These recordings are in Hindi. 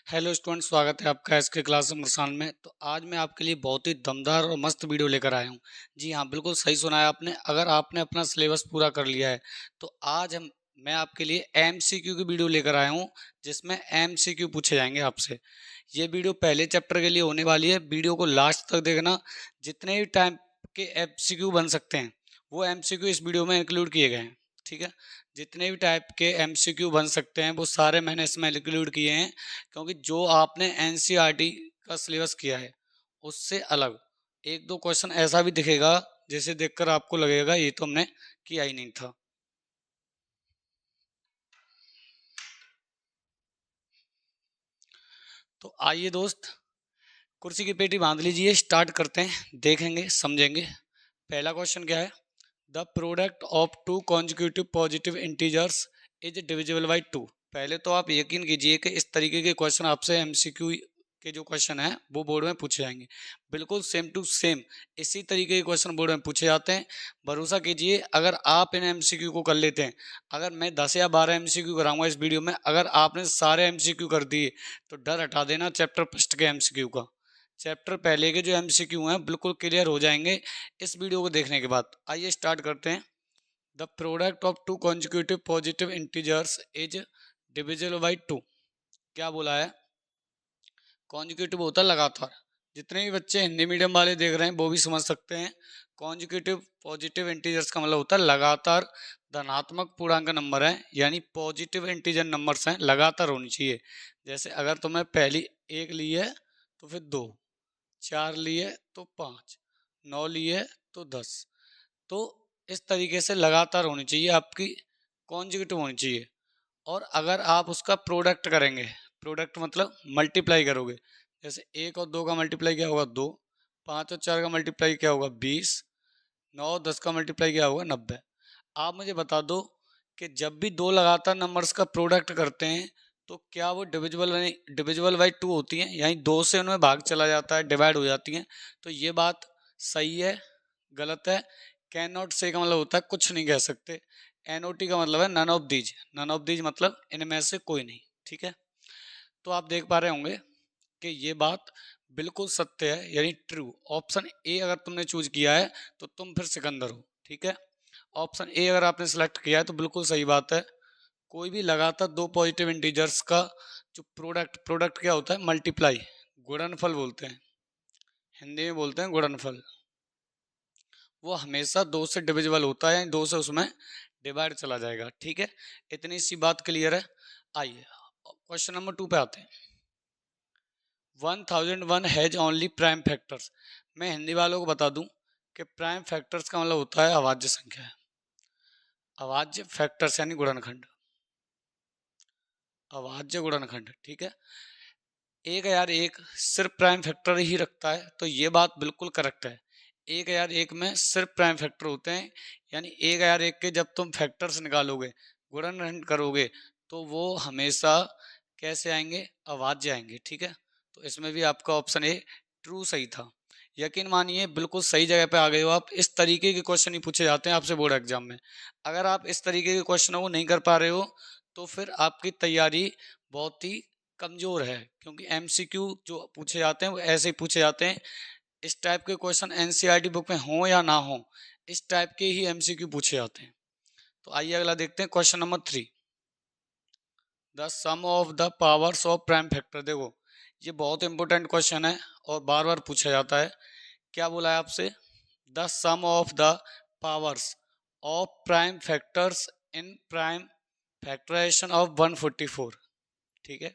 हेलो स्टूडेंट, स्वागत है आपका एसके क्लास मुरसान में। तो आज मैं आपके लिए बहुत ही दमदार और मस्त वीडियो लेकर आया हूँ। जी हाँ, बिल्कुल सही सुना है आपने। अगर आपने अपना सिलेबस पूरा कर लिया है तो आज मैं आपके लिए एमसीक्यू की वीडियो लेकर आया हूँ, जिसमें एमसीक्यू पूछे जाएंगे आपसे। ये वीडियो पहले चैप्टर के लिए होने वाली है। वीडियो को लास्ट तक देखना। जितने भी टाइम के एमसीक्यू बन सकते हैं वो एमसीक्यू इस वीडियो में इंक्लूड किए गए हैं। ठीक है, जितने भी टाइप के एमसीक्यू बन सकते हैं वो सारे मैंने इसमें इंक्लूड किए हैं, क्योंकि जो आपने एनसीईआरटी का सिलेबस किया है उससे अलग एक दो क्वेश्चन ऐसा भी दिखेगा जिसे देखकर आपको लगेगा ये तो हमने किया ही नहीं था। तो आइए दोस्त, कुर्सी की पेटी बांध लीजिए, स्टार्ट करते हैं, देखेंगे समझेंगे। पहला क्वेश्चन क्या है? The product of two consecutive positive integers is divisible by two. पहले तो आप यकीन कीजिए कि इस तरीके के क्वेश्चन आपसे एमसीक्यू के जो क्वेश्चन है वो बोर्ड में पूछे जाएंगे। बिल्कुल सेम टू सेम इसी तरीके के क्वेश्चन बोर्ड में पूछे जाते हैं। भरोसा कीजिए, अगर आप इन एमसीक्यू को कर लेते हैं, अगर मैं 10 या 12 एमसीक्यू कराऊंगा इस वीडियो में, अगर आपने सारे एमसीक्यू कर दिए तो डर हटा देना चैप्टर फर्स्ट के एमसीक्यू का। चैप्टर पहले के जो एमसीक्यू हैं बिल्कुल क्लियर हो जाएंगे इस वीडियो को देखने के बाद। आइए स्टार्ट करते हैं। The product of two consecutive positive integers is divisible by two. क्या बोला है? कॉन्जिक्यूटिव होता है लगातार। जितने भी बच्चे हिंदी मीडियम वाले देख रहे हैं वो भी समझ सकते हैं। कॉन्जिक्यूटिव पॉजिटिव इंटीजर्स का मतलब होता है लगातार धनात्मक पूर्णांक नंबर है, यानी पॉजिटिव इंटीजर नंबर्स हैं, लगातार होनी चाहिए। जैसे अगर तुम्हें पहली एक ली है तो फिर दो, 4 लिए तो 5, 9 लिए तो 10। तो इस तरीके से लगातार होनी चाहिए आपकी, कॉन्जिक्यूटिव होनी चाहिए। और अगर आप उसका प्रोडक्ट करेंगे, प्रोडक्ट मतलब मल्टीप्लाई करोगे, जैसे 1 और 2 का मल्टीप्लाई क्या होगा 2, 5 और 4 का मल्टीप्लाई क्या होगा 20, 9 और 10 का मल्टीप्लाई क्या होगा 90। आप मुझे बता दो कि जब भी दो लगातार नंबर्स का प्रोडक्ट करते हैं तो क्या वो डिविजिबल डिविजिबल बाई टू होती हैं, यानी दो से उनमें भाग चला जाता है, डिवाइड हो जाती हैं? तो ये बात सही है, गलत है? कैन नॉट से का मतलब होता है कुछ नहीं कह सकते। एनओटी का मतलब है none of these. None of these मतलब इनमें से कोई नहीं। ठीक है, तो आप देख पा रहे होंगे कि ये बात बिल्कुल सत्य है, यानी ट्रू। ऑप्शन ए अगर तुमने चूज किया है तो तुम फिर सिकंदर हो। ठीक है, ऑप्शन ए अगर आपने सेलेक्ट किया है तो बिल्कुल सही बात है। कोई भी लगातार दो पॉजिटिव इंटीजर्स का जो प्रोडक्ट, प्रोडक्ट क्या होता है? मल्टीप्लाई, गुणनफल बोलते हैं, हिंदी में बोलते हैं गुणनफल। वो हमेशा दो से डिविजिबल होता है, यानी दो से उसमें डिवाइड चला जाएगा। ठीक है, इतनी सी बात क्लियर है। आइए क्वेश्चन नंबर 2 पे आते हैं। 1001 हैज ओनली प्राइम फैक्टर्स। मैं हिंदी वालों को बता दूं कि प्राइम फैक्टर्स का मतलब होता है अभाज्य संख्या। अभाज्य फैक्टर्स यानी गुणनखंड, अभाज्य गुणनखंड। ठीक है, 1001 सिर्फ प्राइम फैक्टर ही रखता है, तो ये बात बिल्कुल करेक्ट है। 1001 में सिर्फ प्राइम फैक्टर होते हैं, यानी 1001 के जब तुम फैक्टर्स निकालोगे, गुणनखंड करोगे, तो वो हमेशा कैसे आएंगे? अभाज्य आएंगे। ठीक है, तो इसमें भी आपका ऑप्शन ए ट्रू सही था। यकीन मानिए बिल्कुल सही जगह पे आ गए हो आप। इस तरीके के क्वेश्चन ही पूछे जाते हैं आपसे बोर्ड एग्जाम में। अगर आप इस तरीके के क्वेश्चनों को नहीं कर पा रहे हो तो फिर आपकी तैयारी बहुत ही कमजोर है, क्योंकि एमसीक्यू जो पूछे जाते हैं वो ऐसे ही पूछे जाते हैं। इस टाइप के क्वेश्चन एनसीईआरटी बुक में हो या ना हो, इस टाइप के ही एमसीक्यू पूछे जाते हैं। तो आइए अगला देखते हैं, question number 3। The sum of the powers of prime factor. देखो ये बहुत इंपॉर्टेंट क्वेश्चन है और बार बार पूछा जाता है। क्या बोला है आपसे? The sum of the powers of prime factors in prime factorisation of 144। ठीक है,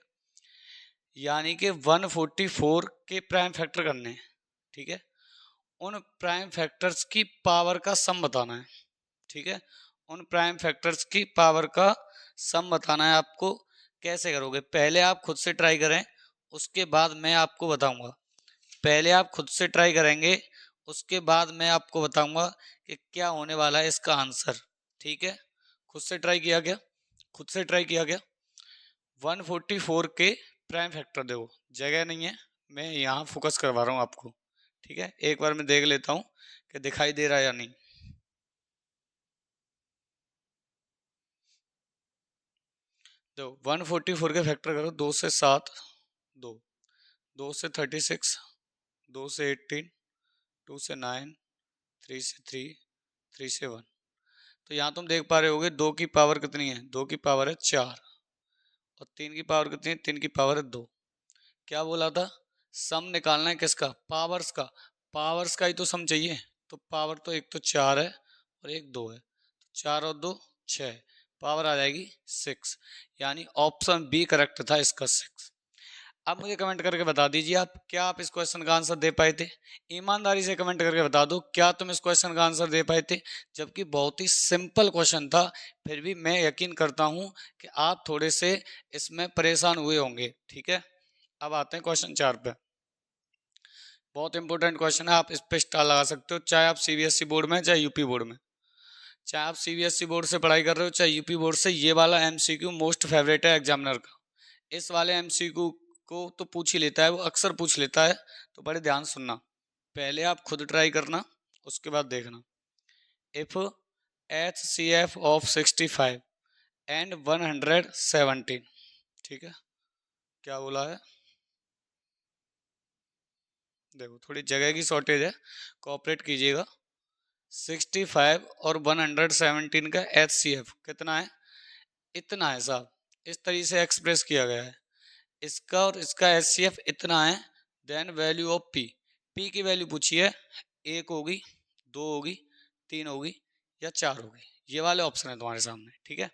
यानी कि 144 के प्राइम फैक्टर करने हैं। ठीक है, उन प्राइम फैक्टर्स की पावर का सम बताना है। ठीक है, उन प्राइम फैक्टर्स की पावर का सम बताना है आपको। कैसे करोगे? पहले आप खुद से ट्राई करें, उसके बाद मैं आपको बताऊंगा। पहले आप खुद से ट्राई करेंगे, उसके बाद मैं आपको बताऊंगा कि क्या होने वाला है इसका आंसर। ठीक है, खुद से ट्राई किया गया, खुद से ट्राई किया गया। 144 के प्राइम फैक्टर देखो, जगह नहीं है, मैं यहाँ फोकस करवा रहा हूँ आपको। ठीक है, एक बार मैं देख लेता हूँ कि दिखाई दे रहा है या नहीं। तो 144 के फैक्टर करो, 2 से 7, 2, 2 से 36, 2 से 18, 2 से 9, 3 से 3, 3 से 1। तो यहाँ तुम देख पा रहे होगे 2 की पावर कितनी है, 2 की पावर है 4, और 3 की पावर कितनी है, 3 की पावर है 2। क्या बोला था, सम निकालना है किसका, पावर्स का। पावर्स का ही तो सम चाहिए, तो पावर तो एक तो 4 है और एक 2 है, तो 4 और 2 6, पावर आ जाएगी 6, यानी ऑप्शन बी करेक्ट था इसका 6। अब मुझे कमेंट करके बता दीजिए आप, क्या आप इस क्वेश्चन का आंसर दे पाए थे। ईमानदारी से कमेंट करके बता दो, क्या तुम इस क्वेश्चन का आंसर दे पाए थे, जबकि बहुत ही सिंपल क्वेश्चन था। फिर भी मैं यकीन करता हूं कि आप थोड़े से इसमें परेशान हुए होंगे। ठीक है, अब आते हैं क्वेश्चन 4 पे। बहुत इंपॉर्टेंट क्वेश्चन है, आप इस पे स्टार लगा सकते हो, चाहे आप सीबीएसई बोर्ड में चाहे यूपी बोर्ड में। चाहे आप सीबीएसई बोर्ड से पढ़ाई कर रहे हो चाहे यूपी बोर्ड से, ये वाला एमसीक्यू मोस्ट फेवरेट है एग्जामिनर का। इस वाले एमसीक्यू को तो पूछ ही लेता है, वो अक्सर पूछ लेता है, तो बड़े ध्यान सुनना। पहले आप खुद ट्राई करना, उसके बाद देखना। इफ HCF ऑफ 65 एंड 117, ठीक है, क्या बोला है, देखो थोड़ी जगह की शॉर्टेज है, कोऑपरेट कीजिएगा। 65 और 117 का HCF कितना है, इतना है साहब, इस तरीके से एक्सप्रेस किया गया है। इसका और इसका HCF इतना है, देन वैल्यू ऑफ P की वैल्यू पूछी है, 1 होगी, 2 होगी, 3 होगी या 4 होगी, ये वाले ऑप्शन है तुम्हारे सामने। ठीक है,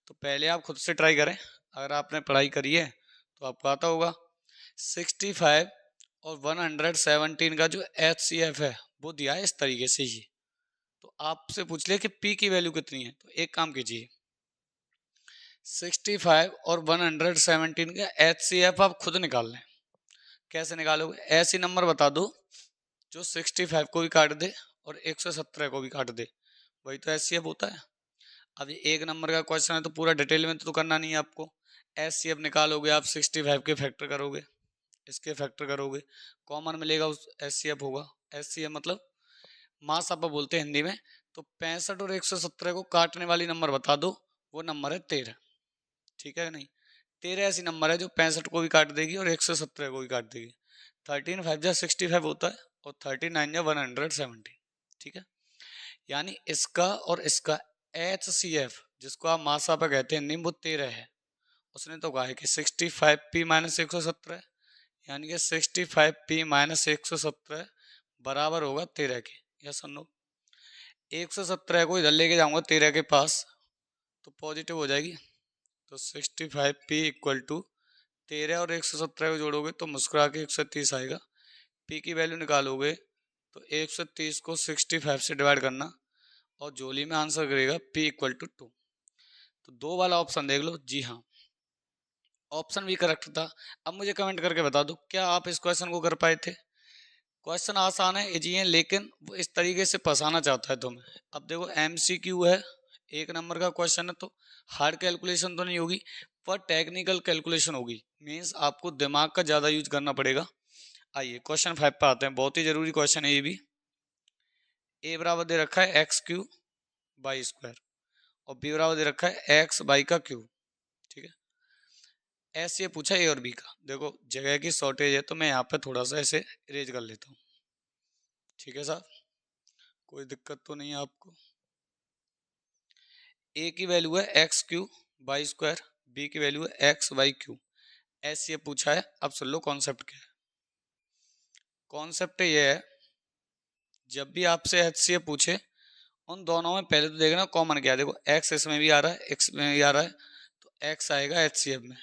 तो पहले आप खुद से ट्राई करें, अगर आपने पढ़ाई करी है तो आपको आता होगा। 65 और 117 का जो HCF है वो दिया है इस तरीके से, ये तो आपसे पूछ लिया कि P की वैल्यू कितनी है, तो एक काम कीजिए, 65 और 117 का HCF आप खुद निकाल लें। कैसे निकालोगे, ऐसी नंबर बता दो जो 65 को भी काट दे और 117 को भी काट दे, वही तो HCF होता है। अब ये एक नंबर का क्वेश्चन है तो पूरा डिटेल में तो करना नहीं है आपको। HCF निकालोगे आप, 65 के फैक्टर करोगे, इसके फैक्टर करोगे, कॉमन मिलेगा, उस HCF होगा। HCF मतलब मास आप बोलते हैं हिंदी में। तो 65 और 117 को काटने वाली नंबर बता दो, वो नंबर है 13। ठीक है नहीं, 13 ऐसी नंबर है जो 65 को भी काट देगी और 117 को भी काट देगी। 13 5 जा 65 होता है और 39 जा 117। ठीक है, यानी इसका और इसका HCF, जिसको आप मासा पे कहते हैं निम्न, वो 13 है। उसने तो कहा है कि 65P माइनस 117, यानी कि 65P माइनस 117 बराबर होगा 13 के। या सुन लो, 117 को इधर लेके जाऊंगा 13 के पास तो पॉजिटिव हो जाएगी, तो 65P इक्वल टू 13 और 117 को जोड़ोगे तो मुस्कुरा के 130 आएगा। P की वैल्यू निकालोगे तो 130 को 65 से डिवाइड करना और जोली में आंसर करेगा P इक्वल टू 2। तो दो वाला ऑप्शन देख लो, जी हाँ ऑप्शन भी करेक्ट था। अब मुझे कमेंट करके बता दो, क्या आप इस क्वेश्चन को कर पाए थे। क्वेश्चन आसान है, इजी है, लेकिन वो इस तरीके से फंसाना चाहता है तुम्हें। अब देखो MCQ है, एक नंबर का क्वेश्चन है, तो हार्ड कैलकुलेशन तो नहीं होगी पर टेक्निकल कैलकुलेशन होगी, मीन्स आपको दिमाग का ज़्यादा यूज करना पड़ेगा। आइए क्वेश्चन 5 पे आते हैं, बहुत ही जरूरी क्वेश्चन है ये भी। ए बराबर दे रखा है x³ और बी बराबर दे रखा है x/3। ठीक है, ऐसे ये पूछा ए और बी का। देखो जगह की शॉर्टेज है तो मैं यहाँ पे थोड़ा सा ऐसे इरेज कर लेता हूँ। ठीक है साहब, कोई दिक्कत तो नहीं है आपको। ए की वैल्यू है x³/², बी की वैल्यू है x/3। ऐसे ये पूछा है। अब सुन लो कॉन्सेप्ट क्या है। कॉन्सेप्ट ये है, जब भी आपसे HCF पूछे उन दोनों में पहले तो देखना कॉमन क्या है। देखो x इसमें भी आ रहा है, x में भी आ रहा है, तो x आएगा HCF में।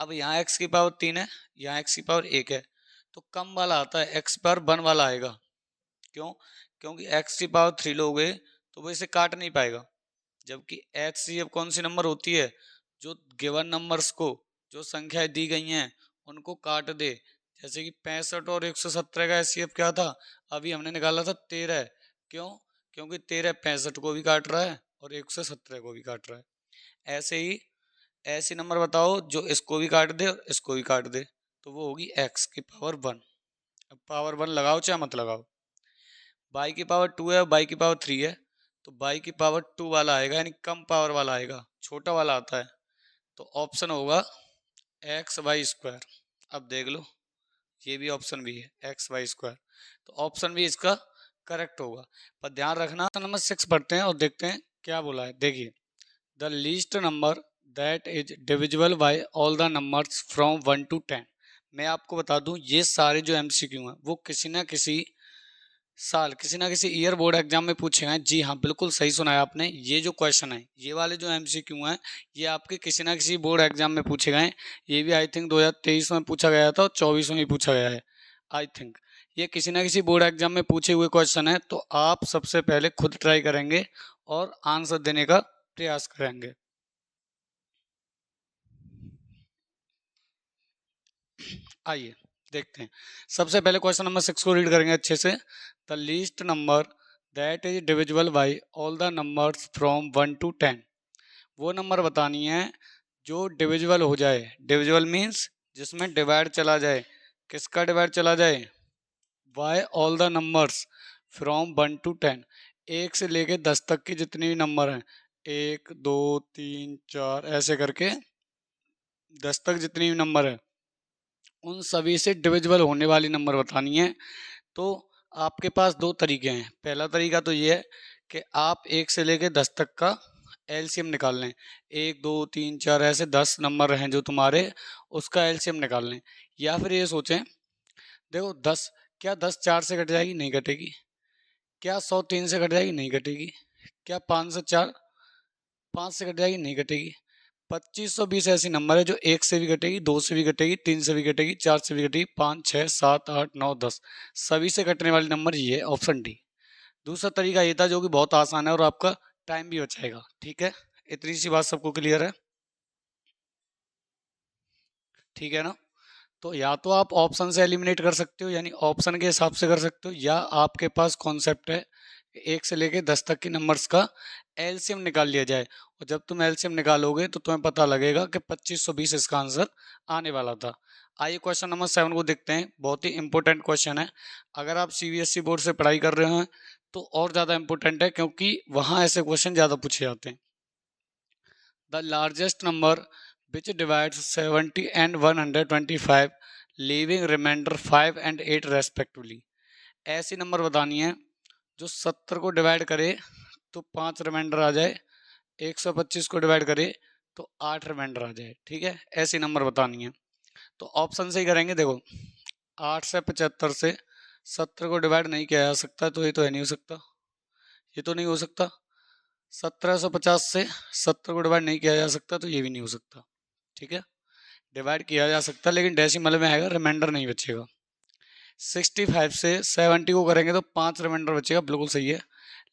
अब यहाँ x की पावर 3 है, यहाँ x की पावर 1 है, तो कम वाला आता है, x पावर 1 वाला आएगा। क्यों, क्योंकि x की पावर 3 लोगे तो वो इसे काट नहीं पाएगा। जबकि HCF कौन सी नंबर होती है, जो गिवन नंबर्स को, जो संख्याएं दी गई हैं उनको काट दे। जैसे कि 65 और 117 का HCF क्या था, अभी हमने निकाला था 13। क्यों, क्योंकि 13 65 को भी काट रहा है और 117 को भी काट रहा है। ऐसे ही ऐसी नंबर बताओ जो इसको भी काट दे और इसको भी काट दे, तो वो होगी x की पावर 1। अब पावर 1 लगाओ चाहे मत लगाओ। y की पावर 2 है और y की पावर 3 है, तो y की पावर 2 वाला आएगा, यानी कम पावर वाला आएगा, छोटा वाला आता है। तो ऑप्शन होगा x/²। अब देख लो, ये भी ऑप्शन बी है एक्स वाई स्क्वायर, तो ऑप्शन बी इसका करेक्ट होगा। पर ध्यान रखना, नंबर 6 पढ़ते हैं और देखते हैं क्या बोला है। देखिए, the least number that is divisible by all the numbers from 1 to 10। मैं आपको बता दूं, ये सारे जो एमसीक्यू हैं वो किसी ना किसी साल, किसी ना किसी ईयर बोर्ड एग्जाम में पूछे गए। जी हाँ, बिल्कुल सही सुना है आपने। ये जो क्वेश्चन है, ये वाले जो एमसीक्यू हैं, ये आपके किसी ना किसी बोर्ड एग्जाम में पूछे गए। ये भी आई थिंक 2023 में पूछा गया था और 24 में भी पूछा गया है आई थिंक। ये किसी ना किसी बोर्ड एग्जाम में पूछे हुए क्वेश्चन है, तो आप सबसे पहले खुद ट्राई करेंगे और आंसर देने का प्रयास करेंगे। आइए देखते हैं। सबसे पहले क्वेश्चन नंबर 6 को रीड करेंगे अच्छे से। The least number that is divisible by all the numbers from 1 to 10। वो नंबर बतानी है जो डिविजिबल हो जाए। डिविजिबल मीन्स जिसमें डिवाइड चला जाए। किसका डिवाइड चला जाए? By all the numbers from 1 to 10। एक से लेके 10 तक की जितनी भी नंबर हैं, 1 2 3 4 ऐसे करके 10 तक जितनी भी नंबर है, उन सभी से डिविजिबल होने वाली नंबर बतानी है। तो आपके पास दो तरीके हैं। पहला तरीका तो ये है कि आप 1 से लेके 10 तक का एलसीएम निकाल लें। 1 2 3 4 ऐसे 10 नंबर हैं जो तुम्हारे, उसका एलसीएम निकाल लें। या फिर ये सोचें, देखो 10, क्या 10 4 से कट जाएगी? नहीं कटेगी। क्या 100 3 से कट जाएगी? नहीं कटेगी। क्या 5 से 4 5 से कट जाएगी? नहीं कटेगी। 2520 ऐसी नंबर है जो 1 से भी कटेगी, 2 से भी कटेगी, 3 से भी कटेगी, 4 से भी कटेगी, 5 6 7 8 9 10 सभी से कटने वाली नंबर ये है, ऑप्शन डी। दूसरा तरीका ये था जो कि बहुत आसान है और आपका टाइम भी बचाएगा। ठीक है, इतनी सी बात सबको क्लियर है? ठीक है ना? तो या तो आप ऑप्शन से एलिमिनेट कर सकते हो, यानी ऑप्शन के हिसाब से कर सकते हो, या आपके पास कॉन्सेप्ट है 1 से लेके 10 तक की नंबर्स का एलसीएम निकाल लिया जाए। और जब तुम एलसीएम निकालोगे तो तुम्हें पता लगेगा कि 2520 इसका आंसर आने वाला था। आइए क्वेश्चन नंबर 7 को देखते हैं। बहुत ही इंपॉर्टेंट क्वेश्चन है। अगर आप सीबीएसई बोर्ड से पढ़ाई कर रहे हैं तो और ज़्यादा इंपॉर्टेंट है, क्योंकि वहाँ ऐसे क्वेश्चन ज़्यादा पूछे जाते हैं। The largest number which divides 70 and 125, leaving remainder 5 and 8 respectively। ऐसी नंबर बतानी है जो 70 को डिवाइड करे तो 5 रिमाइंडर आ जाए, 125 को डिवाइड करे तो 8 रिमाइंडर आ जाए। ठीक है, ऐसी नंबर बतानी है। तो ऑप्शन से ही करेंगे। देखो, 8 से 75 से 70 को डिवाइड नहीं किया जा सकता, तो ये तो है नहीं हो सकता, ये तो नहीं हो सकता। 1750 से 70 को डिवाइड नहीं किया जा सकता, तो ये भी नहीं हो सकता। ठीक है, डिवाइड किया जा सकता लेकिन डेसिमल में आएगा, रिमाइंडर नहीं बचेगा। 65 से 70 को करेंगे तो 5 रिमाइंडर बचेगा, बिल्कुल सही है।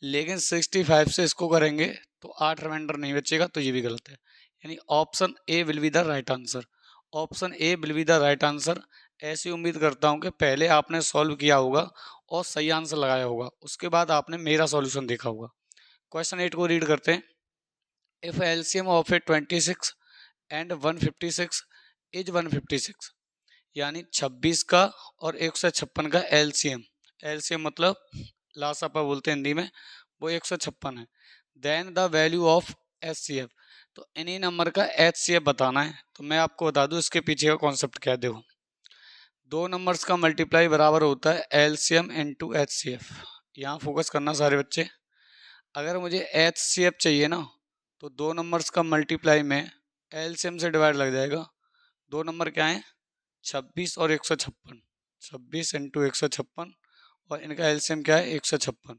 लेकिन 65 से इसको करेंगे तो 8 रिमाइंडर नहीं बचेगा, तो ये भी गलत है। यानी option A will be the right answer. Option A will be the right answer. ऐसी उम्मीद करता हूँ कि पहले आपने सॉल्व किया होगा और सही आंसर लगाया होगा, उसके बाद आपने मेरा सॉल्यूशन देखा होगा। क्वेश्चन 8 को रीड करते हैं। If LCM of A 26 and 156 is 156, यानी 26 का और 156 का एलसीएम। एलसीएम मतलब लासापा बोलते हैं हिंदी में, वो 156 है। Then the value of HCF, तो इन्हीं नंबर का एचसीएफ बताना है। तो मैं आपको बता दूं इसके पीछे का कॉन्सेप्ट क्या है। देखो, दो नंबर्स का मल्टीप्लाई बराबर होता है एलसीएम इनटू एचसीएफ। यहाँ फोकस करना सारे बच्चे। अगर मुझे एचसीएफ चाहिए ना, तो दो नंबर्स का मल्टीप्लाई में एलसीएम से डिवाइड लग जाएगा। दो नंबर क्या है? 26 और 156। 26 इंटू 156 और इनका एलसीएम क्या है? 156।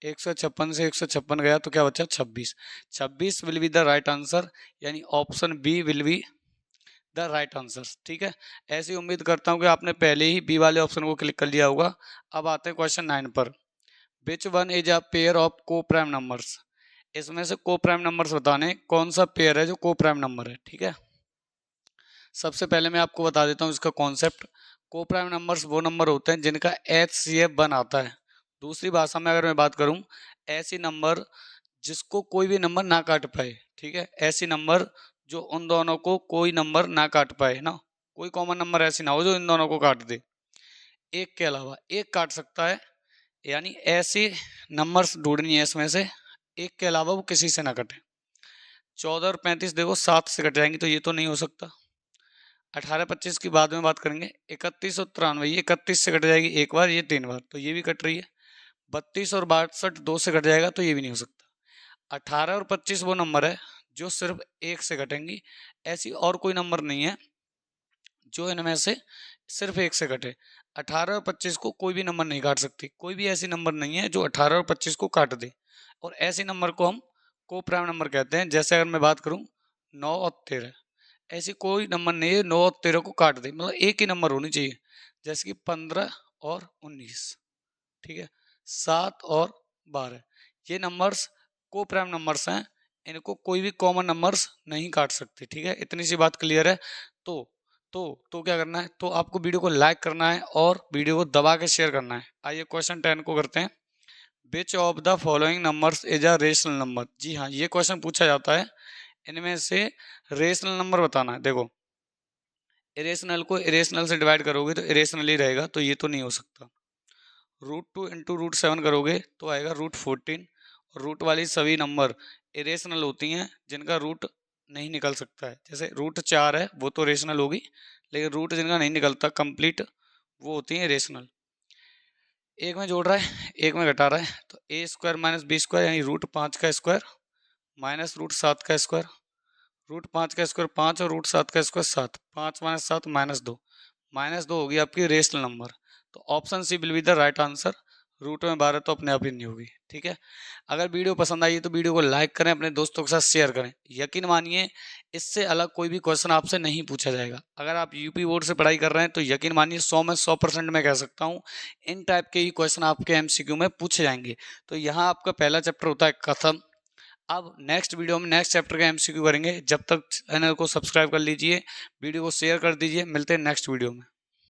156 से 156 गया तो क्या बचा? 26। 26 will be the right answer, यानी option B will be the right answer. ठीक है, ऐसी उम्मीद करता हूँ कि आपने पहले ही बी वाले ऑप्शन को क्लिक कर लिया होगा। अब आते हैं क्वेश्चन 9 पर। Which one is a pair of coprime numbers. इसमें से को प्राइम नंबर्स बताने, कौन सा पेयर है जो को प्राइम नंबर है। ठीक है, सबसे पहले मैं आपको बता देता हूँ इसका कॉन्सेप्ट। को प्राइम नंबर्स वो नंबर होते हैं जिनका HCF 1 आता है। दूसरी भाषा में अगर मैं बात करूँ, ऐसी नंबर जिसको कोई भी नंबर ना काट पाए। ठीक है, ऐसी नंबर जो उन दोनों को कोई नंबर ना काट पाए ना, कोई कॉमन नंबर ऐसी ना हो जो इन दोनों को काट दे। एक के अलावा एक काट सकता है, यानी ऐसी नंबर्स ढूंढनी है इसमें से, एक के अलावा वो किसी से ना कटे। 14 और 35 देखो 7 से कट जाएंगी, तो ये तो नहीं हो सकता। 18 25 की बाद में बात करेंगे। 31 और 93, ये 31 से कट जाएगी एक बार, ये 3 बार, तो ये भी कट रही है। 32 और 62 2 से कट जाएगा, तो ये भी नहीं हो सकता। 18 और 25 वो नंबर है जो सिर्फ 1 से कटेंगी, ऐसी और कोई नंबर नहीं है जो इनमें से सिर्फ 1 से कटे। 18 और 25 को कोई भी नंबर नहीं काट सकती, कोई भी ऐसी नंबर नहीं है जो 18 और 25 को काट दे, और ऐसे नंबर को हम को प्राइम नंबर कहते हैं। जैसे अगर मैं बात करूं 9 और 13, ऐसी कोई नंबर नहीं है 9 और 13 को काट दे, मतलब एक ही नंबर होनी चाहिए। जैसे कि 15 और 19, ठीक है, 7 और 12, ये नंबर्स को प्राइम नंबर्स हैं, इनको कोई भी कॉमन नंबर्स नहीं काट सकते, ठीक है। इतनी सी बात क्लियर है। तो क्या करना है, तो आपको वीडियो को लाइक करना है और वीडियो को दबा के शेयर करना है। आइए क्वेश्चन 10 को करते हैं। Which of the following numbers is a rational number. जी हाँ, ये क्वेश्चन पूछा जाता है, इनमें से रेशनल नंबर बताना है। देखो, इरेशनल को इरेशनल से डिवाइड करोगे तो इरेशनल ही रहेगा, तो ये तो नहीं हो सकता। √2 इंटू √7 करोगे तो आएगा √14, और रूट वाली सभी नंबर इरेशनल होती हैं जिनका रूट नहीं निकल सकता है। जैसे √4 है, वो तो रेशनल होगी, लेकिन रूट जिनका नहीं निकलता कंप्लीट, वो होती हैं रेशनल। एक में जोड़ रहा है, एक में घटा रहा है, तो a² - b² यानी √5 का स्क्वायर माइनस √7 का स्क्वायर, √5 का स्क्वायर 5 और √7 का स्क्वायर 7, 5 - 7 -2 होगी आपकी रेशनल नंबर। तो option C will be the right answer. Root में 12 तो अपने आप ही नहीं होगी, ठीक है। अगर वीडियो पसंद आई है तो वीडियो को लाइक करें, अपने दोस्तों के साथ शेयर करें। यकीन मानिए, इससे अलग कोई भी क्वेश्चन आपसे नहीं पूछा जाएगा। अगर आप यूपी बोर्ड से पढ़ाई कर रहे हैं तो यकीन मानिए 100 में 100% मैं कह सकता हूँ इन टाइप के ही क्वेश्चन आपके MCQ में पूछे जाएंगे। तो यहाँ आपका पहला चैप्टर होता है खत्म। अब नेक्स्ट वीडियो में नेक्स्ट चैप्टर का MCQ करेंगे। जब तक चैनल को सब्सक्राइब कर लीजिए, वीडियो को शेयर कर दीजिए। मिलते हैं नेक्स्ट वीडियो में।